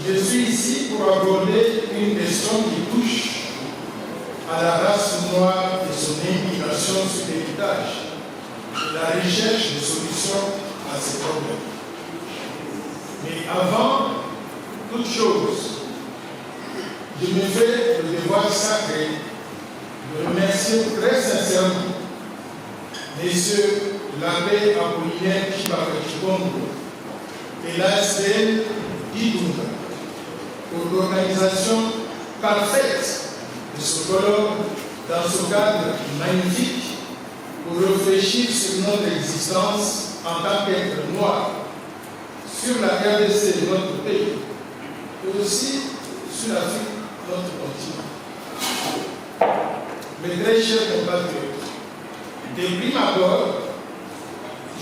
Je suis ici pour aborder une question qui touche à la race noire et son implication sur l'héritage, la recherche de solutions à ces problèmes. Mais avant toute chose, je me fais le devoir sacré de remercier très sincèrement messieurs l'abbé Apollinaire Chibaka-Chibongo et l'ASBL d'Idunga pour l'organisation parfaite de ce colloque dans ce cadre magnifique pour réfléchir sur notre existence en tant qu'être noir, sur la RDC de notre pays et aussi sur l'Afrique, notre continent. Mes très chers compatriotes, de prime abord,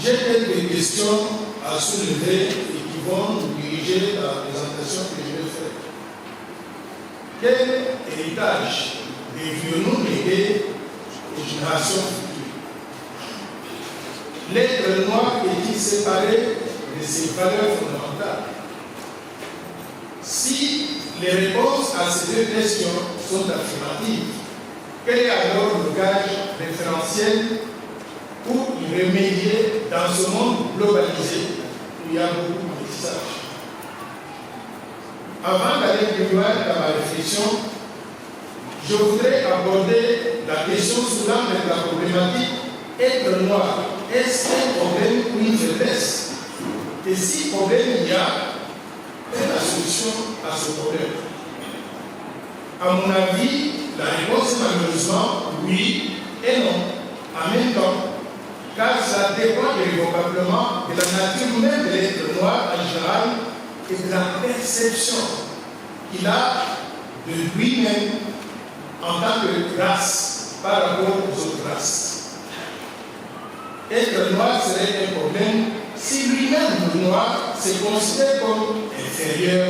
j'ai quelques questions à soulever et qui vont nous diriger dans la présentation que je vais faire. Quel héritage devions-nous léguer aux générations futures? L'être noir est-il séparé de ses valeurs fondamentales? Si les réponses à ces deux questions sont affirmatives, quel est alors le gage référentiel pour y remédier dans ce monde globalisé où il y a beaucoup de métissage? Avant d'aller plus loin dans ma réflexion, je voudrais aborder la question sous l'angle de la problématique être noir. Est-ce un problème ou une faiblesse? Et si problème il y a, quelle est la solution à ce problème? À mon avis, la réponse est malheureusement oui et non, en même temps, car ça dépend irrévocablement de la nature même de l'être noir en général et de la perception qu'il a de lui-même en tant que race par rapport aux autres races. Être noir serait un problème si lui-même, le noir, se considère comme inférieur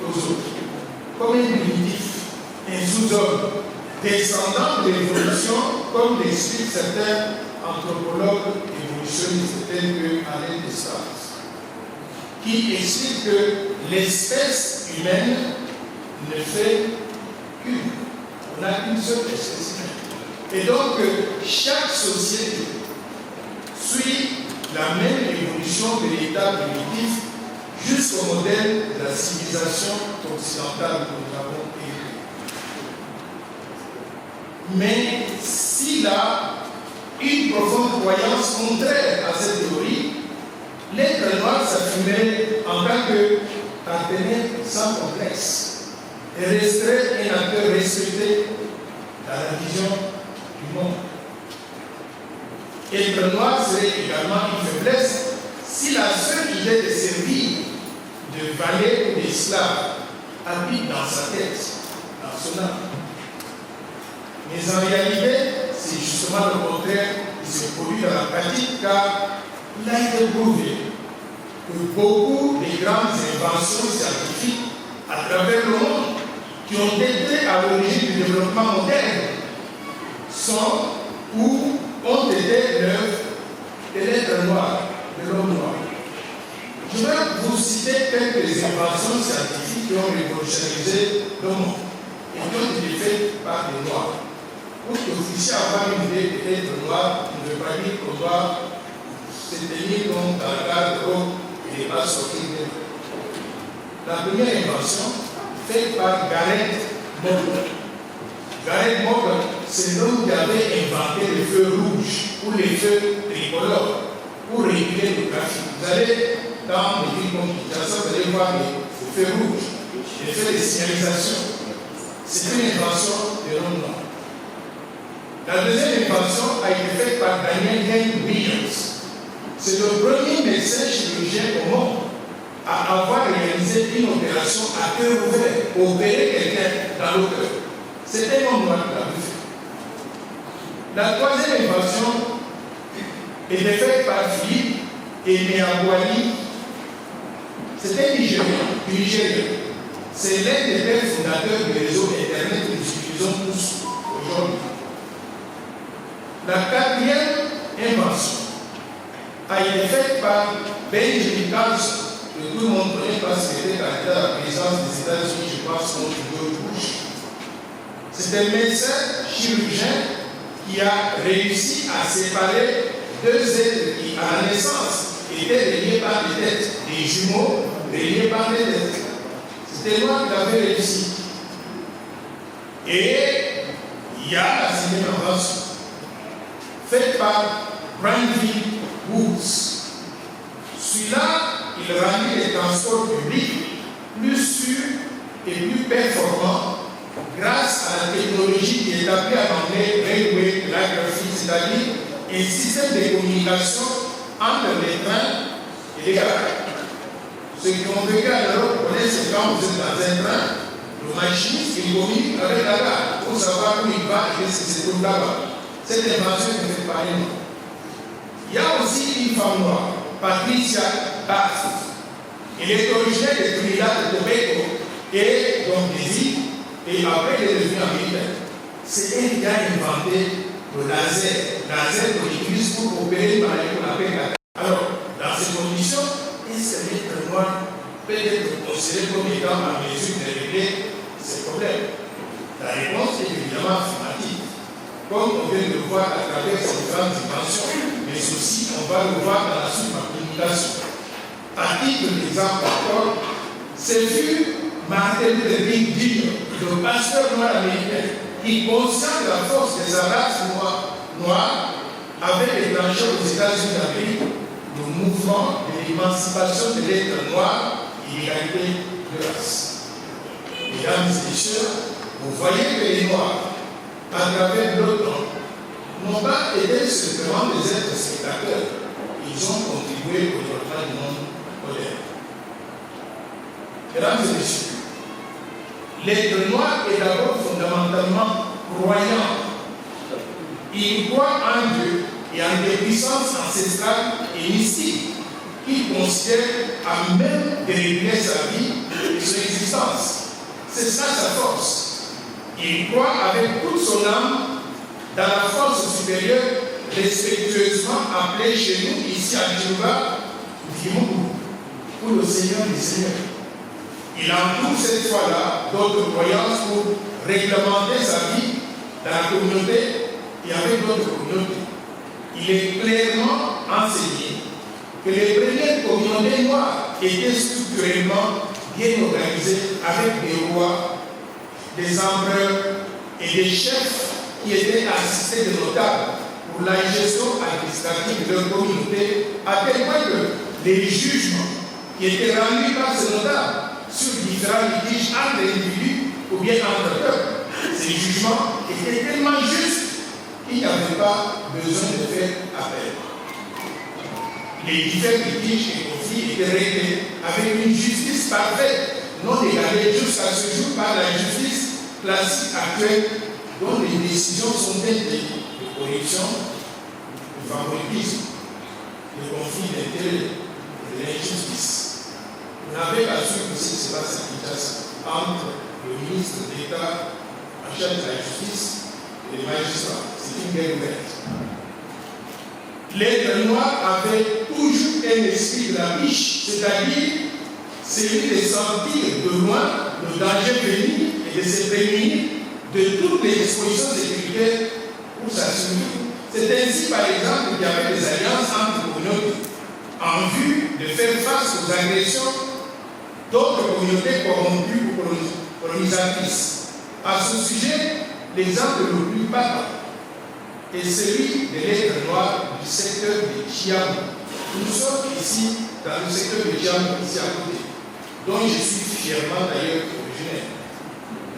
aux autres, comme un primitif, un sous-homme, descendant de l'évolution, comme l'expliquent certains anthropologues évolutionnistes tels que Alain Descartes, qui expliquent que l'espèce humaine ne fait qu'une. On n'a qu'une seule espèce humaine. Et donc, chaque société suit la même évolution de l'état primitif jusqu'au modèle de la civilisation occidentale que nous avons créée. Mais s'il a une profonde croyance contraire à cette théorie, l'être noir s'affirmerait en tant que partenaire sans complexe et resterait un acteur respecté dans la vision du monde. Être noir serait également une faiblesse si la seule idée de servir de valet ou d'esclave habite dans sa tête, dans son âme. Mais en réalité, c'est justement le contraire qui se produit dans la pratique, car il a été prouvé que beaucoup de grandes inventions scientifiques à travers le monde qui ont été à l'origine du développement moderne sont ou ont été l'œuvre de l'être noir, de l'homme noir. Je vais vous citer quelques inventions scientifiques qui ont révolutionnisé le monde et qui ont été faites par des noirs. Pour que vous puissiez avoir une idée de l'être noir, ne veut pas dire qu'on doit se tenir comme dans le cadre et ne pas sortir de la première invention, faite par Gareth Morgan. Gareth Morgan, c'est l'homme qui avait inventé les feux rouges ou les feux tricolores pour réguler le trafic. Vous allez dans les villes comme Kinshasa, vous allez voir les feux rouges, les feux de signalisation. C'est une invention de l'homme noir. La deuxième invention a été faite par Daniel Henry Williams. C'est le premier médecin chirurgien au monde à avoir réalisé une opération à cœur ouvert, opérer quelqu'un dans le cœur. C'était un homme noir qui l'avait fait. La troisième invention était faite par Philippe Emeagwali. C'était du Nigeria. C'est l'un des pères fondateurs du réseau Internet que nous utilisons tous aujourd'hui. La quatrième invention a été faite par Benjamin Carson, que tout le monde connaît parce qu'il était candidat à la présidence C'est un médecin chirurgien qui a réussi à séparer deux êtres qui, à la naissance, étaient reliés par des têtes, des jumeaux reliés par des têtes. C'était moi qui l'avais réussi. Et il y a la sixième invention, faite par Granville Woods. Celui-là, il rendit les transports publics plus sûrs et plus performants grâce à la technologie qui est appelée en anglais Railway Telegraphy, c'est-à-dire un système de communication entre les trains et les gares. Ceux qui ont vécu à l'Europe connaissent que quand vous êtes dans un train, le machiniste il communique avec la gare pour savoir où il va et qu'est-ce qui se trouve là-bas. Cette invention est faite par elle. Il y a aussi une femme noire, Patricia Bath. Elle est originaire de Trinidad et Tobago et donc des îles, et après elle est devenue américaine. C'est elle qui a inventé le laser qu'on utilise pour opérer une maladie qu'on appelle la. Alors, dans ces conditions, est-ce que l'être noir peut être considéré comme étant en mesure de régler ces problèmes? La réponse est évidemment affirmative. Comme on vient de le voir à travers ces différentes dimensions, mais aussi on va le voir dans la suite de ma communication. À titre d'exemple encore, ce fut Martin Luther King Jr., le pasteur noir américain, qui, conscient de la force de sa race noire, avait déclenché aux États-Unis d'Amérique le mouvement de l'émancipation de l'être noir et l'égalité de race. Mesdames et messieurs, vous voyez que les Noirs, à travers leur temps, n'ont pas été simplement des êtres spectateurs. Ils ont contribué au développement du monde moderne. Mesdames et messieurs, l'être noir est d'abord fondamentalement croyant. Il croit en Dieu et en des puissances ancestrales et mystiques qu'il considère à même de réguler sa vie et son existence. C'est ça sa force. Il croit avec toute son âme dans la force supérieure respectueusement appelée chez nous, ici à Djouba, Vimougou, pour le Seigneur des Seigneurs. Il entoure cette fois-là d'autres croyances pour réglementer sa vie dans la communauté et avec d'autres communautés. Il est clairement enseigné que les premières communautés noires étaient structurellement bien organisées avec des rois, des empereurs et des chefs qui étaient assistés de notables pour la gestion administrative de leur communauté, à tel point que les jugements qui étaient rendus par ces notables sur différents litiges entre individus ou bien entre peuples, ces jugements étaient tellement justes qu'il n'y avait pas besoin de faire appel. Les différents litiges et conflits étaient réglés avec une justice parfaite, non égalée jusqu'à ce jour par la justice classique actuelle, dont les décisions sont teintées de corruption, de favoritisme, de conflit d'intérêts et de l'injustice. Vous n'avez pas su que ce qui se passe à Kinshasa entre le ministre d'État en charge de la justice et les magistrats. C'est une guerre ouverte. L'être noir avait toujours un esprit de la riche, c'est-à-dire celui de sentir de loin le danger venir et de se prémunir de toutes les dispositions sécuritaires pour sa survie. C'est ainsi, par exemple, qu'il y avait des alliances entre communautés en vue de faire face aux agressions d'autres communautés corrompues ou colonisatrices. À ce sujet, l'exemple le plus parlant est celui de l'être noir du secteur de Chiam. Nous sommes ici dans le secteur de Chiam, ici à côté, dont je suis fièrement d'ailleurs originaire,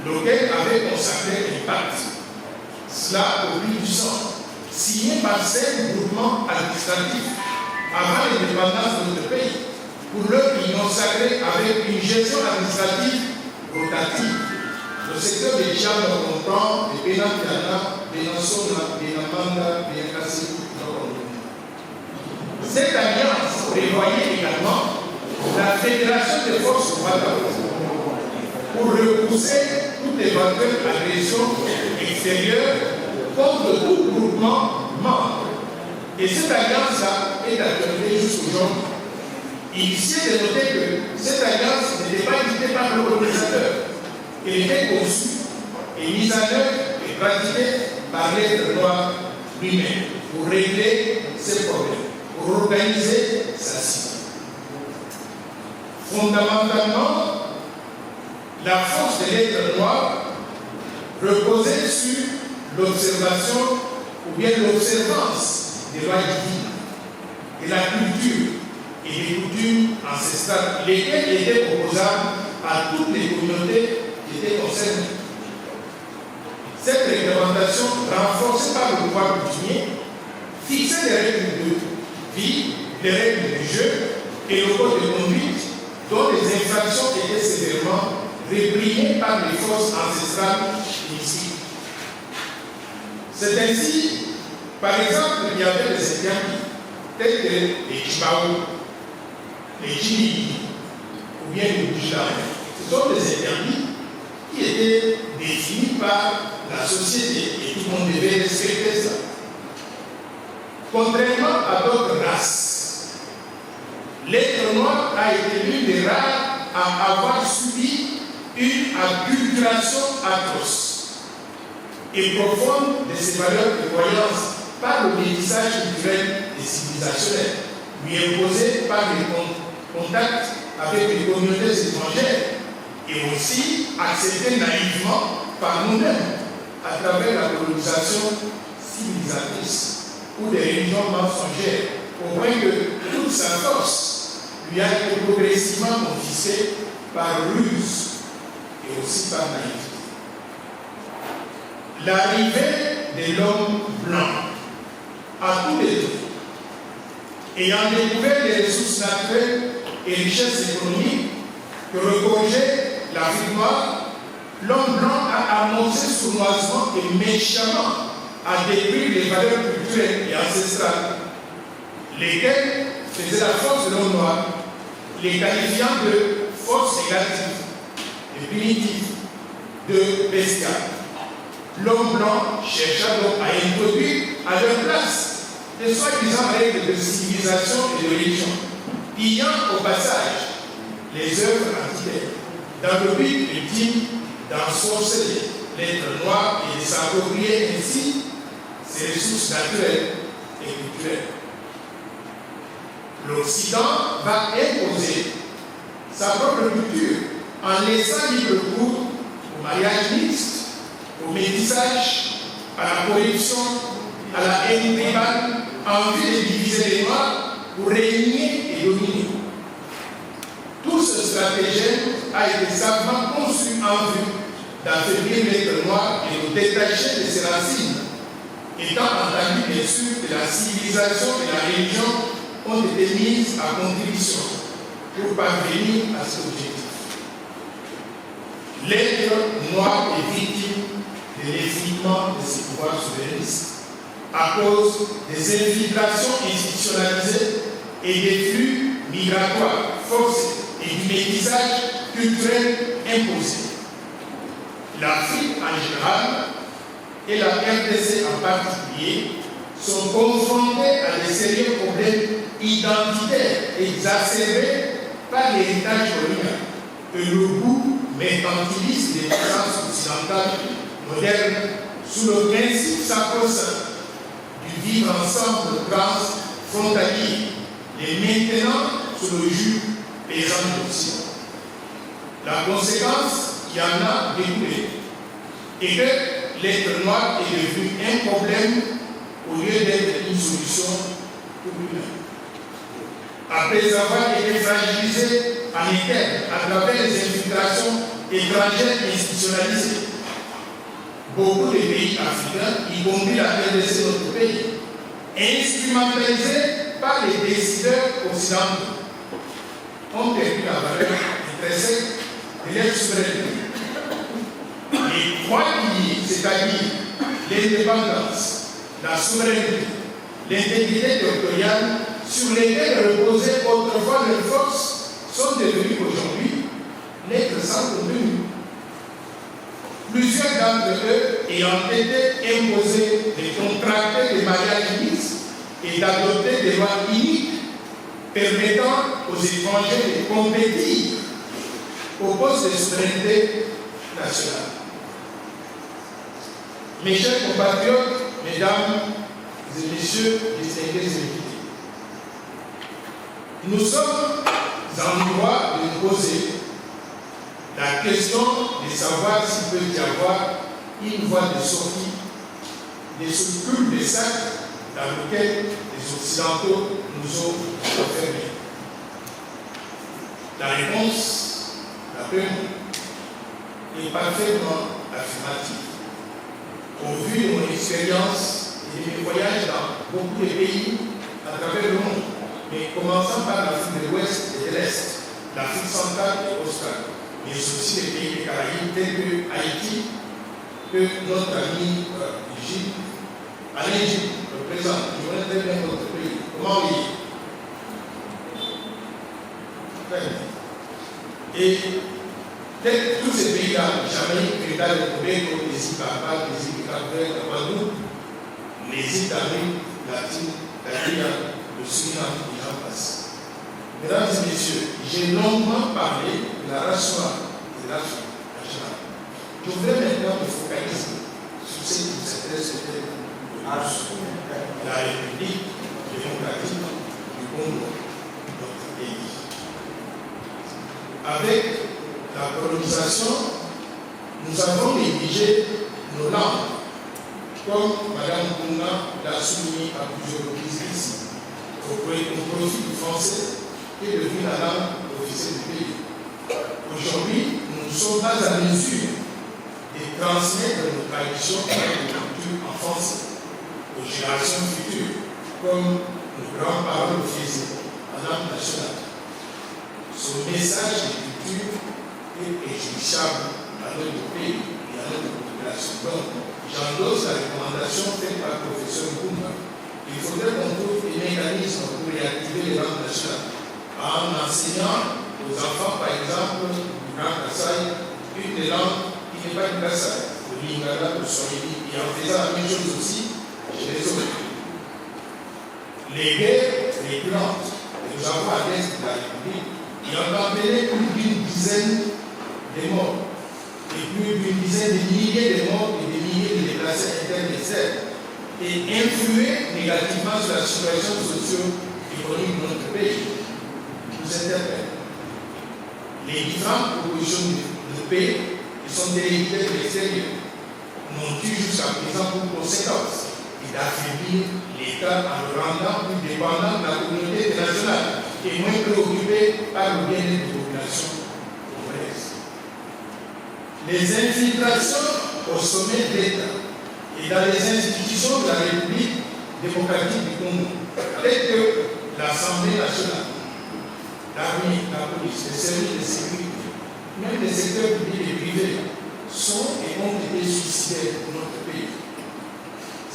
lequel avait consacré un pacte, cela au prix du sang, signé par 5 groupements administratifs avant l'indépendance de notre pays, pour leur union sacrée avec une gestion administrative rotative. Le secteur des Chiam comprend les Benatiana, Benasona, Benamanda, Benakasi. Cette alliance prévoyait également la fédération des forces Ouattara pour repousser toute éventuelle agression extérieure contre tout groupement membre. Et cette alliance-là est actualisée jusqu'aujourd'hui. Il est de noter que cette alliance n'était pas dictée par le colonisateur. Elle était conçue est mise en œuvre et pratiquée par l'être noir lui-même pour régler ses problèmes, pour organiser sa cité. Fondamentalement, la force de l'être noir reposait sur l'observation ou bien l'observance des lois divines, de la culture et des coutumes ancestrales, lesquelles étaient opposables à toutes les communautés qui étaient concernées. Cette réglementation, renforcée par le pouvoir coutumier, fixait les règles de vie, les règles du jeu et le code de conduite dont les infractions étaient sévèrement réprimées par les forces ancestrales ici. C'est ainsi, par exemple, il y avait des interdits tels que les Chibaou, les Chimini ou bien les Bouchard. Ce sont des interdits qui étaient définis par la société et tout le monde devait respecter ça. Contrairement à d'autres races, l'être noir a été l'une des rares à avoir subi une acculturation atroce et profonde de ses valeurs de croyance par le métissage culturel et civilisationnel, lui imposé par les contacts avec les communautés étrangères et aussi accepté naïvement par nous-mêmes à travers la colonisation civilisatrice ou des religions mensongères, au point que toute sa force lui a été progressivement confisquée par ruse et aussi par naïveté. L'arrivée de l'homme blanc à tous les temps, ayant découvert les ressources naturelles et richesses économiques que regorgeait l'Afrique noire, l'homme blanc a annoncé sournoisement et méchamment à détruire les valeurs culturelles et ancestrales, lesquelles faisaient la force de l'homme noir, les qualifiant de force négative, de primitive, de bestiale. L'homme blanc chercha donc à introduire à leur place des soi-disant règles de civilisation et de religion, pillant au passage les œuvres antiques, dans le but ultime d'ensorceler l'être noir et de s'approprier ainsi ses ressources naturelles et culturelles. L'Occident va imposer sa propre culture en laissant libre cours au mariage mixte, au métissage, à la corruption, à la haine tribale, en vue de diviser les Noirs pour régner et dominer. Tout ce stratagème a été savamment conçu en vue d'affaiblir l'être noir et de détacher de ses racines, étant entendu bien sûr que la civilisation et la religion ont été mises à contribution pour parvenir à cet objectif. L'être noir est victime de l'effritement de ses pouvoirs souverainistes à cause des infiltrations institutionnalisées et des flux migratoires forcés et du métissage culturel imposé. L'Afrique en général et la RDC en particulier sont confrontés à des sérieux problèmes identitaires exacerbés par l'héritage colonial et le goût mercantiliste des puissances occidentales modernes sous le principe sacro-saint du vivre ensemble transfrontalier, les maintenant sous le joug pesant de l'Occident. La conséquence qui en a découlé est que l'être noir est devenu un problème au lieu d'être une solution pour lui-même. Après avoir été fragilisé en interne à travers les infiltrations étrangères institutionnalisées, beaucoup de pays africains, y compris la RDC, notre pays, instrumentalisés par les décideurs occidentaux, ont perdu la valeur intrinsèque de leur souveraineté. Les trois piliers, c'est-à-dire l'indépendance, la souveraineté, l'intégrité territoriale, sur lesquels reposaient autrefois leurs forces, sont devenus aujourd'hui n'être sans contenu. Plusieurs d'entre eux ayant été imposés de contracter des mariages mixtes et d'adopter des lois uniques permettant aux étrangers de compétir au poste de souveraineté nationale. Mes chers compatriotes, mesdames et messieurs, distingués et invités, nous sommes en droit de nous poser la question de savoir s'il peut y avoir une voie de sortie de ce cul de sac dans lequel les Occidentaux nous ont enfermés. La réponse, d'après nous, est parfaitement affirmative. Au vu de mon expérience et de mes voyages dans beaucoup de pays à travers le monde, mais commençant par l'Afrique de l'Ouest et de l'Est, l'Afrique centrale et australe, mais aussi les pays des Caraïbes tels que Haïti, que notre ami Alain Gilles représente. Je connais très bien notre pays. Comment oui? Et tous ces pays-là, Jamaïque, Trinidad et Tobago, les îles Barbades, les îles Cap-Vert, la Guadeloupe, les îles d'Amérique latine, la Guyane, le Suriname, et j'en passe. Mesdames et messieurs, j'ai longuement parlé de la race noire et de l'Afrique nationale. Je voudrais maintenant me focaliser sur ce qui nous intéresse peut-être la République démocratique du Congo, notre pays. Avec la colonisation, nous avons négligé nos langues, comme Mme Kouna l'a souligné à plusieurs reprises ici. Au profit du français, qui est devenu la langue officielle du pays. Aujourd'hui, nous ne sommes pas à mesure de transmettre nos traditions et nos cultures en français aux générations futures, comme nos grands-parents le faisaient en langue nationale. Ce message de culture est préjudiciable à notre pays et à notre population. Donc, j'endosse la recommandation faite par le professeur Kouna. Il faudrait qu'on trouve des mécanismes pour réactiver les langues nationales en enseignant aux enfants, par exemple, du Grand Kassai, une des langues qui n'est pas du Kassai, le Lingala, le Swahili, et en faisant la même chose aussi chez les autres. Les guerres récurrentes que nous avons à l'est de la République, il y en a appelé plus d'une dizaine de morts, et plus d'une dizaine de milliers de morts et de milliers de déplacés internes et externes, et influer négativement sur la situation socio-économique de notre pays. Nous interpellons. Les différentes propositions de paix qui sont déléguées de l'extérieur n'ont eu jusqu'à présent pour conséquence d'affaiblir l'État en le rendant plus dépendant de la communauté internationale et moins préoccupé par le bien-être des populations congolaises. Les infiltrations au sommet de l'État et dans les institutions de la République démocratique du Congo, telles que l'Assemblée nationale, l'armée, la police, les services de sécurité, même les secteurs publics et privés, sont et ont été suicidaires pour notre pays.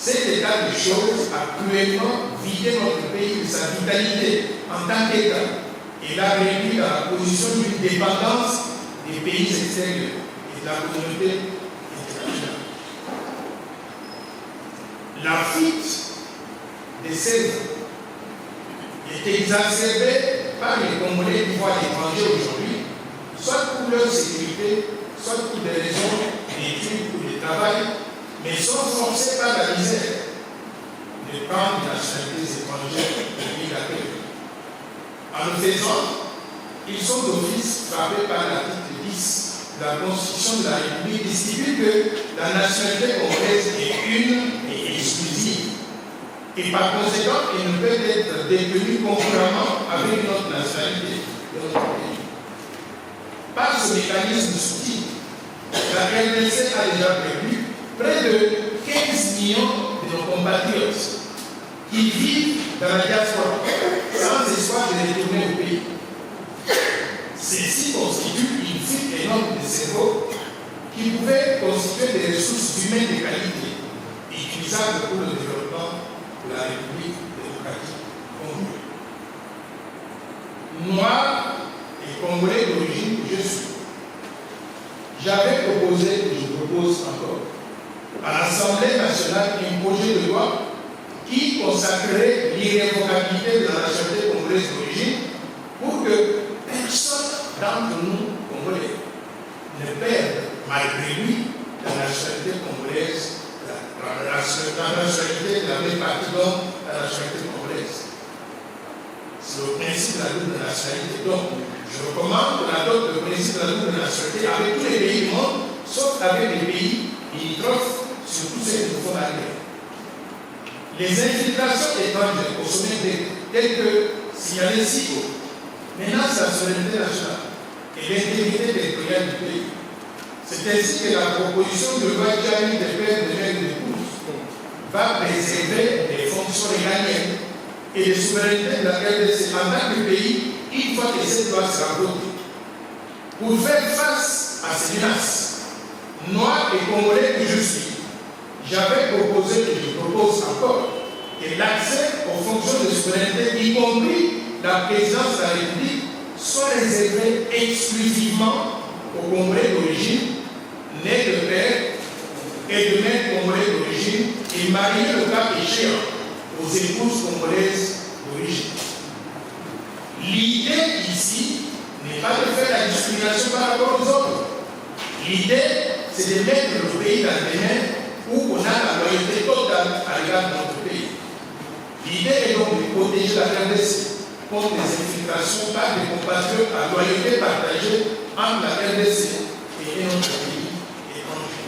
Cet état de choses a cruellement vidé notre pays de sa vitalité en tant qu'État et l'a réduit dans la position d'une dépendance des pays extérieurs et de la communauté internationale. La fuite des cerveaux est exacerbée par les Congolais qui vont à l'étranger aujourd'hui, soit pour leur sécurité, soit pour des raisons d'études ou de travail, mais sont forcés par la misère de prendre des nationalités étrangères de pays d'accueil. En le faisant, ils sont d'office frappés par l'article 10 de la Constitution de la République qui stipule que la nationalité congolaise est une et exclusive. Et par conséquent, il ne peut être détenu concurremment avec notre nationalité de notre pays. Par ce mécanisme subtil, la RDC a déjà prévu près de 15 millions de nos compatriotes qui vivent dans la diaspora sans espoir de retourner au pays. Ceci constitue une fuite énorme de cerveau qui pouvait constituer des ressources humaines de qualité utilisables pour le développement de la République démocratique congolaise. Moi, et Congolais d'origine que je suis, j'avais proposé, et je propose encore, à l'Assemblée nationale un projet de loi qui consacrerait l'irrévocabilité de la nationalité congolaise d'origine pour que personne d'entre nous, Congolais, ne perde malgré lui la nationalité congolaise de la la nationalité de la même partie donc la nationalité congolaise. C'est le principe de la double nationalité. Donc, je recommande qu'on adopte le principe de la double nationalité avec tous les pays du monde, sauf avec les pays limitrophes, surtout ceux qui nous font la guerre. Les infiltrations étrangères au sommet telles que signalé si haut menacent la souveraineté nationale et l'intégrité territoriale du pays. C'est ainsi que la proposition de loi Djamil des pères de mères et d'épouses va préserver les fonctions régaliennes et les souverainetés de la RDC en tant que pays une fois que cette loi sera votée. Pour faire face à ces menaces, noirs et congolais que je suis, j'avais proposé et je propose encore que l'accès aux fonctions de souveraineté, y compris la présidence de la République, soit réservé exclusivement aux Congolais d'origine, nés de père et de mère congolais d'origine, et mariés le cas échéant aux épouses congolaises d'origine. L'idée ici n'est pas de faire la discrimination par rapport aux autres. L'idée, c'est de mettre le pays dans des mains où on a la loyauté totale à l'égard de notre pays. L'idée est donc de protéger la RDC contre les infiltrations par des compatriotes à loyauté partagée entre la RDC et notre pays étranger.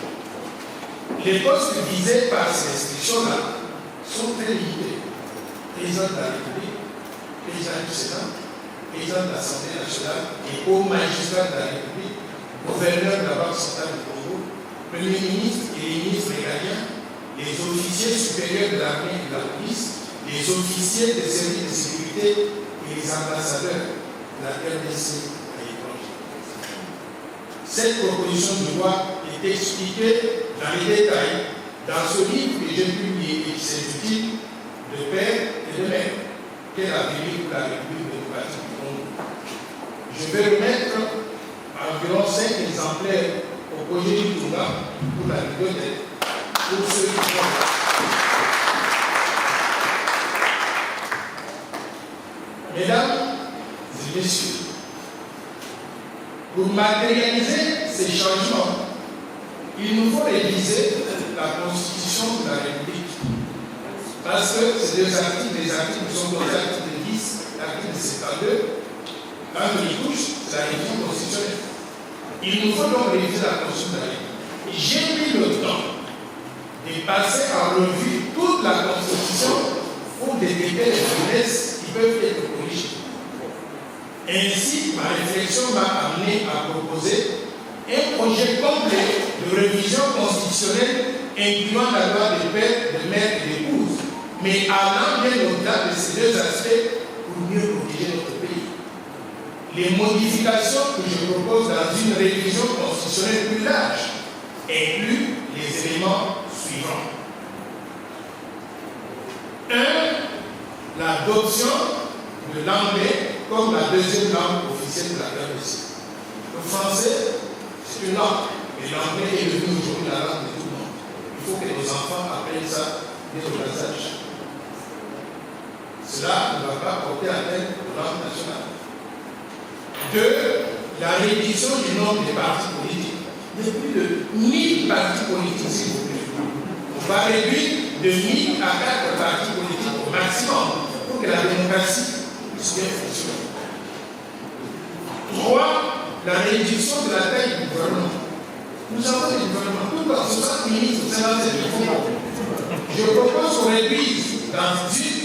Les postes visés par ces restrictions-là sont très limités. Président de la République, président du Sénat, président de l'Assemblée nationale et haut magistrat de la République, gouverneur de la Banque centrale du Congo, premier ministre et les ministres régaliens, les officiers supérieurs de l'armée et de la police, les officiers des services de sécurité et les ambassadeurs de la RDC à l'étranger. Cette proposition de loi est expliquée dans les détails dans ce livre que j'ai publié et qui s'intitule De père et de mère, quel avenir pour la République démocratique du Congo. Je vais remettre environ 5 exemplaires au projet du Tunga pour la bibliothèque, pour ceux qui sont là. Mesdames et messieurs, pour matérialiser ces changements, il nous faut réviser la Constitution de la République. Parce que ces deux articles, les articles sont dans l'article 10, l'article 72, quand on y touche, c'est la révision constitutionnelle. Il nous faut donc réviser la Constitution de la République. J'ai pris le temps de passer en revue toute la Constitution pour détecter les faiblesses qui peuvent être corrigées. Ainsi, ma réflexion m'a amené à proposer un projet complet de révision constitutionnelle incluant la loi des pères, de mères et d'épouses, mais allant bien au-delà de ces deux aspects pour mieux protéger notre pays. Les modifications que je propose dans une révision constitutionnelle plus large incluent les éléments suivants. 1. L'adoption de l'anglais comme la deuxième langue officielle de la RDC. Le français, c'est une langue, mais l'anglais est devenu aujourd'hui la langue de tout le monde. Il faut que nos enfants apprennent ça dès le bas âge. Cela ne va pas porter atteinte aux langues nationales. 2. La réduction du nombre des partis politiques. Il y a plus de 1000 partis politiques, s'il vous plaît. On va réduire de 1000 à 4 partis politiques au maximum pour que la démocratie puisse bien fonctionner. 3. La réduction de la taille du gouvernement. Nous avons des gouvernements, tout par 60 ministres, 57 ministres. Je propose qu'on réduise dans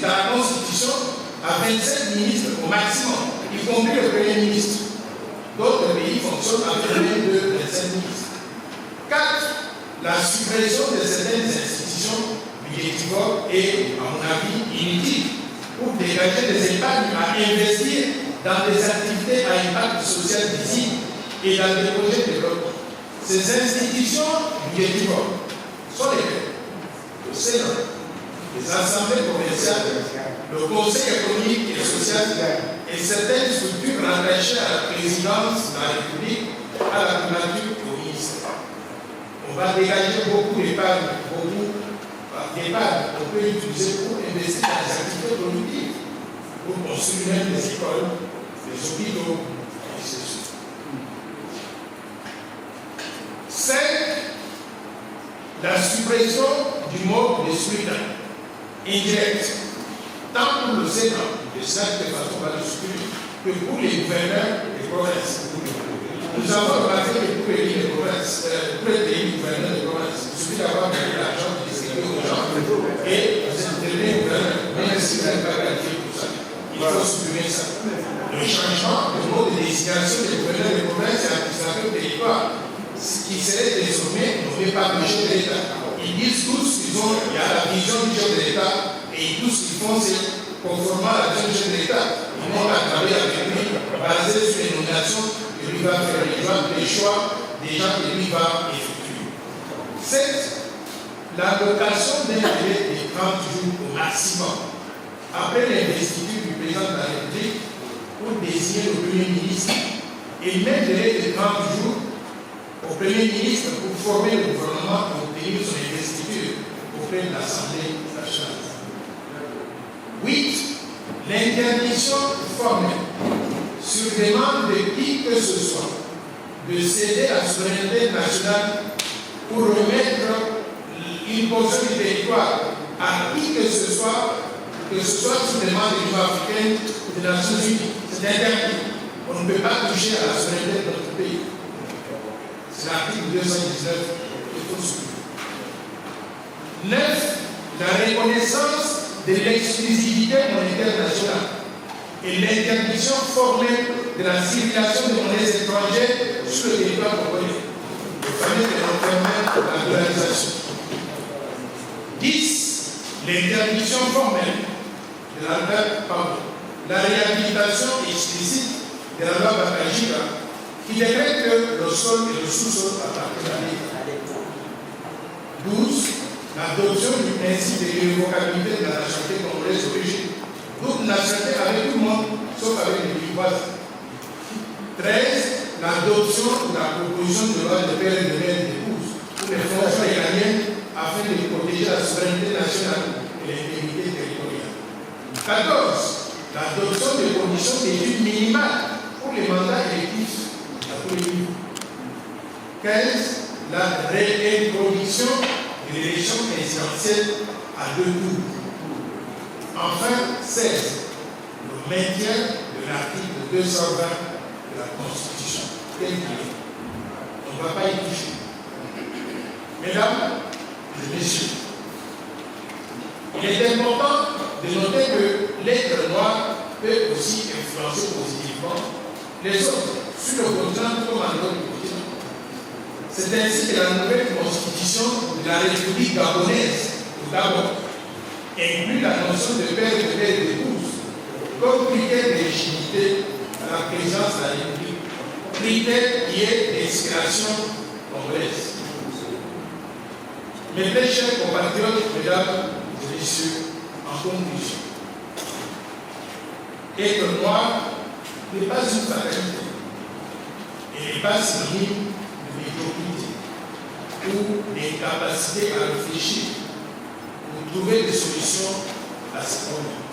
la Constitution à 27 ministres au maximum, y compris le Premier ministre. D'autres pays fonctionnent avec 22, 27 ministres. 4. La suppression de certaines institutions budgétivores est, à mon avis, inutile pour dégager des épargnes à investir dans des activités à impact social visible et dans des projets de développement. Ces institutions budgétivores sont lesquelles? Le Sénat, les assemblées provinciales, le Conseil économique et social et certaines structures rattachées à la présidence de la République, à la primature et au ministère. On va dégager beaucoup d'épargne, qu'on peut utiliser pour investir dans les activités productives, pour construire même des écoles, des hôpitaux, et ainsi de suite. 5. la suppression du mode de scrutin indirect, tant pour le Sénat, de façon va le supprimer, que pour les gouverneurs des provinces. Nous avons remarqué que pour élire les provinces, pour être élu gouverneur des provinces, il suffit d'avoir gagné l'argent, de distribuer aux gens, et vous êtes devenu gouverneur, même si vous n'avez pas qualifié pour ça. Il faut supprimer ça. Le changement du mode de désignation des gouverneurs des provinces et administrateurs du territoire, qui serait désormais nommé par le chef de l'État. Ils disent tous qu'il y a la vision du chef de l'État et tous ce qu'ils font, c'est conformément à la vision du chef de l'État. Ils vont travailler avec lui, basé sur les nominations que lui va faire, les choix des gens que lui va effectuer. 7. L'allocation d'un délai de 30 jours au maximum après l'investiture du président de la République pour désigner le Premier ministre et même délai de 30 jours au Premier ministre pour former le gouvernement et obtenir son investiture auprès de l'Assemblée nationale. 8. L'interdiction formelle sur demande de qui que ce soit de céder la souveraineté nationale pour remettre une portion du territoire à qui que ce soit sous demande de l'Union africaine ou des Nations unies. C'est interdit. On ne peut pas toucher à la souveraineté de notre pays. C'est l'article 219 qu'il faut suivre. 9. La reconnaissance de l'exclusivité monétaire nationale et l'interdiction formelle de la circulation de monnaies étrangères sur le territoire congolais. Le fameux développement de la dollarisation. 10. L'interdiction formelle de la réhabilitation explicite de la loi Bakajika qui décrète que le sol et le sous-sol appartiennent à l'État. 12. L'adoption du principe de l'irrévocabilité de la nationalité congolaise d'origine. Toute nationalité avec tout le monde, sauf avec les pays voisins. 13. L'adoption de la proposition de loi de père et de mère d'épouse pour les fonctions iraniennes afin de protéger la souveraineté nationale et l'intégrité territoriale. 14. L'adoption de conditions d'études minimales pour les mandats électifs à tous les niveaux. 15. La réintroduction de l'élection présidentielle à 2 tours. Enfin, 16. Le maintien de l'article 220 de la Constitution. Tel qu'il est. On ne va pas y toucher. Mesdames et messieurs, il est important de noter que l'être noir peut aussi influencer positivement les autres sur le continent comme à l'autre continent. C'est ainsi que la nouvelle constitution de la République gabonaise, au Gabon, inclut la notion de père et de mère d'épouse comme critère d'éligibilité à la présidence de la République, critère qui est d'inspiration congolaise. Mes très chers compatriotes, mesdames et messieurs, en conclusion, être noir n'est pas une fatalité et n'est pas synonyme de médiocrité ou d'incapacité à réfléchir pour trouver des solutions à ces problèmes.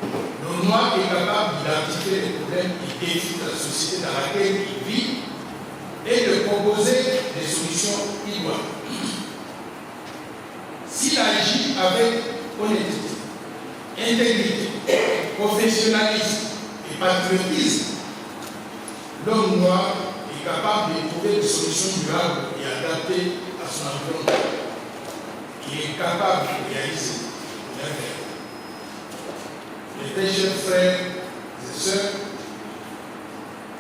Le noir est capable d'identifier les problèmes qui défient la société dans laquelle il vit et de proposer des solutions idoines. S'il agit avec honnêteté, intégrité, professionnalisme et patriotisme, l'homme noir est capable de trouver des solutions durables et adaptées à son environnement. Il est capable de réaliser l'intérêt. Mes très chers frères et sœurs,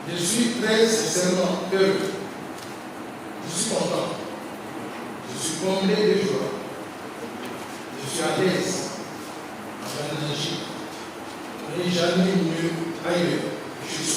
je suis très sincèrement heureux. Je suis content. Je suis comblé de joie. Je suis à l'aise en énergie. Je n'ai jamais mieux ailleurs. Je suis